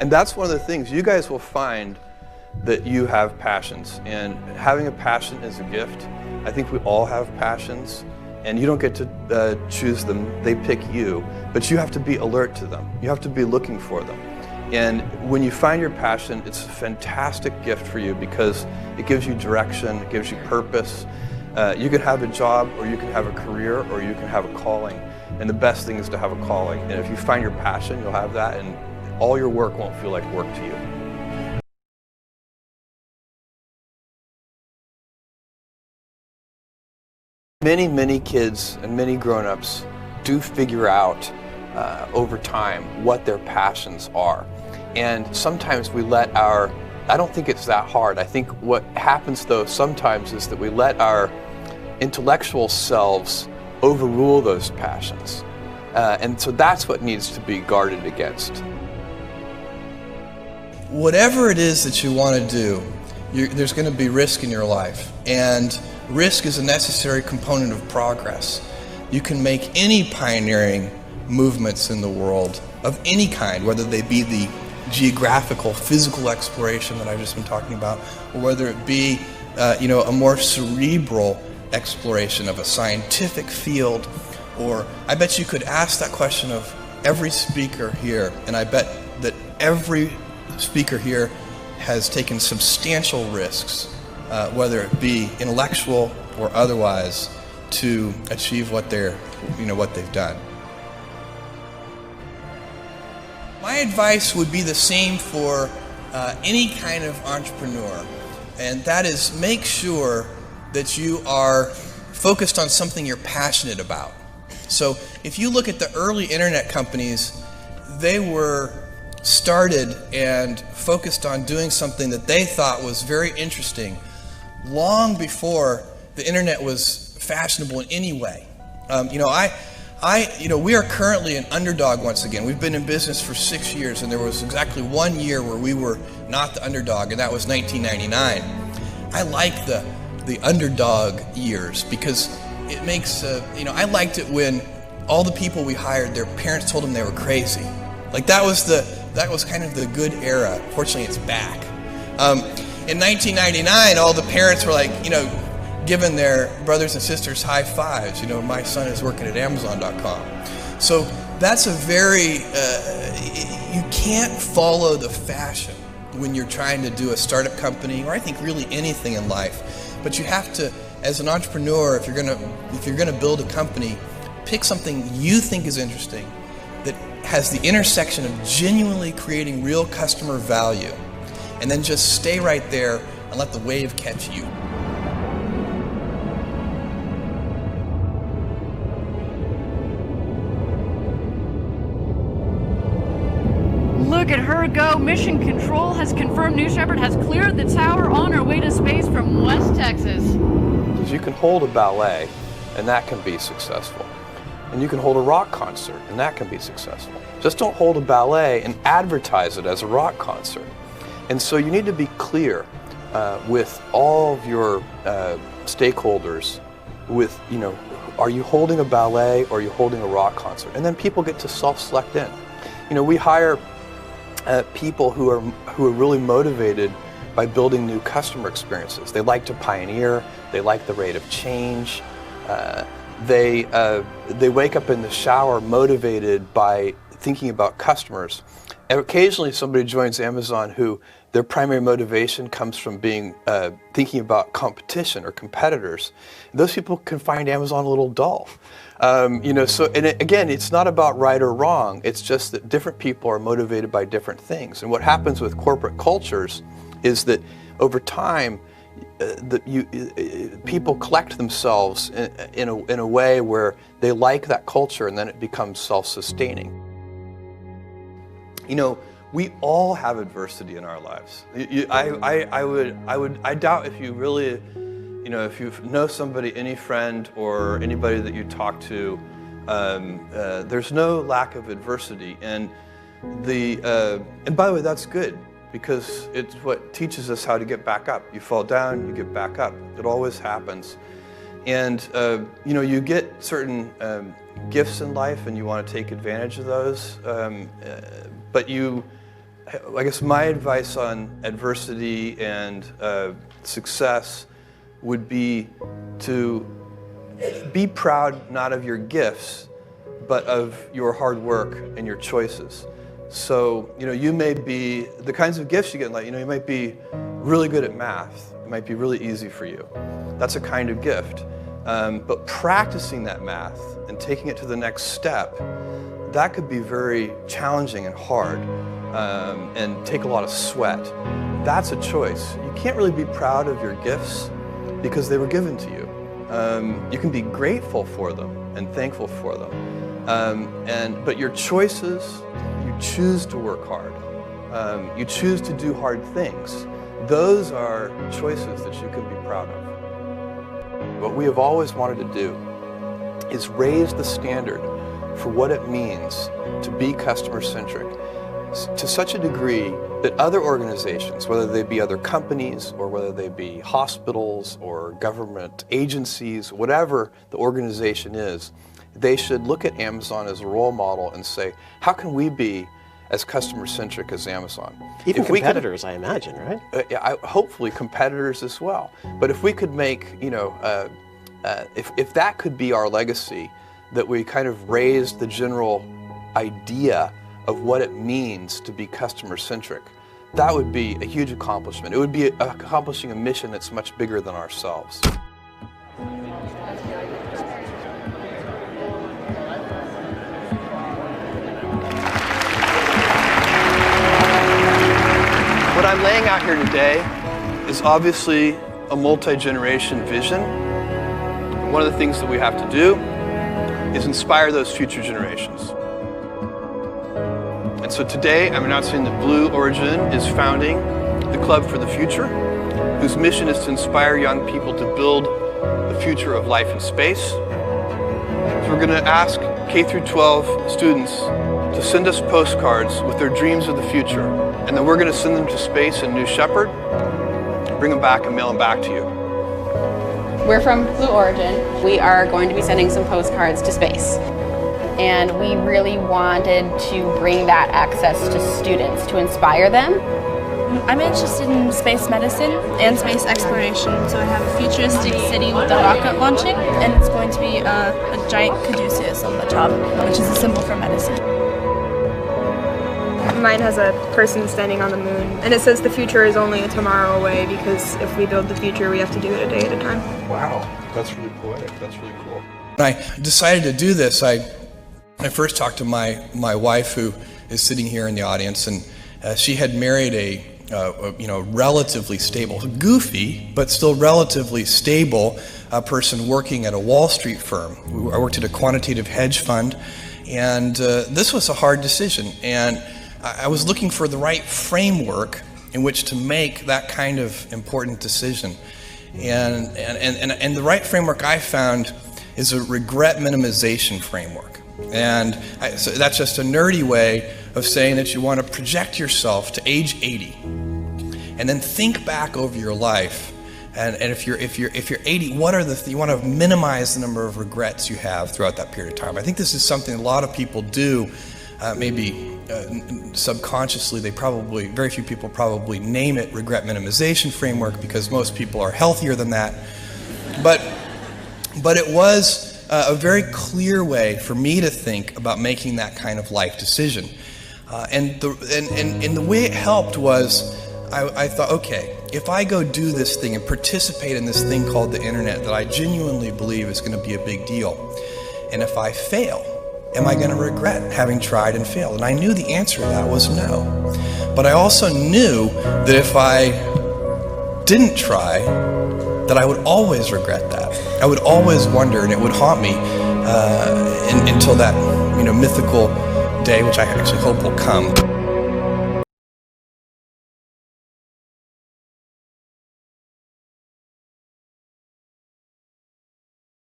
And that's one of the things. You guys will find that you have passions, and having a passion is a gift. I think we all have passions, and you don't get to choose them. They pick you, but you have to be alert to them. You have to be looking for them. And when you find your passion, it's a fantastic gift for you because it gives you direction, it gives you purpose. You can have a job, or you can have a career, or you can have a calling. And the best thing is to have a calling. And if you find your passion, you'll have that, and all your work won't feel like work to you. Many kids and many grown-ups do figure out over time what their passions are. And sometimes we let I don't think it's that hard. I think what happens though sometimes is that we let our intellectual selves overrule those passions. And so that's what needs to be guarded against. Whatever it is that you want to do, there's going to be risk in your life. And risk is a necessary component of progress. You can make any pioneering movements in the world of any kind, whether they be the geographical, physical exploration that I've just been talking about, or whether it be a more cerebral exploration of a scientific field. Or I bet you could ask that question of every speaker here, and I bet that every speaker here has taken substantial risks, whether it be intellectual or otherwise, to achieve what they've done. My advice would be the same for any kind of entrepreneur, and that is make sure that you are focused on something you're passionate about. So if you look at the early internet companies, they were started and focused on doing something that they thought was very interesting long before the internet was fashionable in any way. We are currently an underdog once again. We've been in business for 6 years, and there was exactly 1 year where we were not the underdog, and that was 1999. I like the underdog years because it makes, I liked it when all the people we hired, their parents told them they were crazy. Like that was kind of the good era. Fortunately, it's back. In 1999, all the parents were like, giving their brothers and sisters high fives. My son is working at Amazon.com. So that's a very, you can't follow the fashion when you're trying to do a startup company, or I think really anything in life. But you have to, as an entrepreneur, if you're gonna build a company, pick something you think is interesting that has the intersection of genuinely creating real customer value, and then just stay right there and let the wave catch you. Look at her go. Mission Control has confirmed New Shepard has cleared the tower on her way to space from West Texas. You can hold a ballet, and that can be successful. And you can hold a rock concert, and that can be successful. Just don't hold a ballet and advertise it as a rock concert. And so you need to be clear with all of your stakeholders with, are you holding a ballet or are you holding a rock concert? And then people get to self-select in. We hire people who are really motivated by building new customer experiences. They like to pioneer, they like the rate of change. They wake up in the shower motivated by thinking about customers. And occasionally somebody joins Amazon who their primary motivation comes from thinking about competition or competitors. Those people can find Amazon a little dull. Again, it's not about right or wrong. It's just that different people are motivated by different things. And what happens with corporate cultures is that over time, people collect themselves in a way where they like that culture, and then it becomes self-sustaining. We all have adversity in our lives. I doubt if you really, if you know somebody, any friend or anybody that you talk to, there's no lack of adversity. And by the way, that's good, because it's what teaches us how to get back up. You fall down, you get back up. It always happens. And you get certain gifts in life, and you want to take advantage of those. But you I guess my advice on adversity and success would be to be proud not of your gifts, but of your hard work and your choices. So, you may be, the kinds of gifts you get, like, you might be really good at math. It might be really easy for you. That's a kind of gift. But practicing that math and taking it to the next step, that could be very challenging and hard and take a lot of sweat. That's a choice. You can't really be proud of your gifts because they were given to you. You can be grateful for them and thankful for them. But your choices, you choose to work hard. You choose to do hard things. Those are choices that you can be proud of. What we have always wanted to do is raise the standard for what it means to be customer-centric to such a degree that other organizations, whether they be other companies or whether they be hospitals or government agencies, whatever the organization is, they should look at Amazon as a role model and say, how can we be as customer-centric as Amazon? Even competitors, I imagine, right? Hopefully competitors as well. But if we could make, if that could be our legacy, that we kind of raised the general idea of what it means to be customer-centric, that would be a huge accomplishment. It would be accomplishing a mission that's much bigger than ourselves. What I'm laying out here today is obviously a multi-generation vision. And one of the things that we have to do is inspire those future generations. And so today I'm announcing that Blue Origin is founding the Club for the Future, whose mission is to inspire young people to build the future of life in space. So we're going to ask K through 12 students to send us postcards with their dreams of the future, and then we're going to send them to space in New Shepard, bring them back and mail them back to you. We're from Blue Origin. We are going to be sending some postcards to space. And we really wanted to bring that access to students to inspire them. I'm interested in space medicine and space exploration, so I have a futuristic city with a rocket launching, and it's going to be a giant caduceus on the top, which is a symbol for medicine. Mine has a person standing on the moon, and it says the future is only a tomorrow away, because if we build the future, we have to do it a day at a time. Wow, that's really poetic. That's really cool. When I decided to do this, I first talked to my wife, who is sitting here in the audience, and she had married a relatively stable, goofy, but still relatively stable person working at a Wall Street firm. I worked at a quantitative hedge fund, and this was a hard decision. And I was looking for the right framework in which to make that kind of important decision. And the right framework I found is a regret minimization framework. And so that's just a nerdy way of saying that you want to project yourself to age 80 and then think back over your life. And if you're 80, what are you want to minimize the number of regrets you have throughout that period of time. I think this is something a lot of people do, maybe subconsciously. Very few people probably name it regret minimization framework because most people are healthier than that. But it was a very clear way for me to think about making that kind of life decision. And the way it helped was I thought, okay, if I go do this thing and participate in this thing called the internet that I genuinely believe is going to be a big deal, and if I fail, am I going to regret having tried and failed? And I knew the answer to that was no. But I also knew that if I didn't try, that I would always regret that. I would always wonder, and it would haunt me until that mythical day, which I actually hope will come.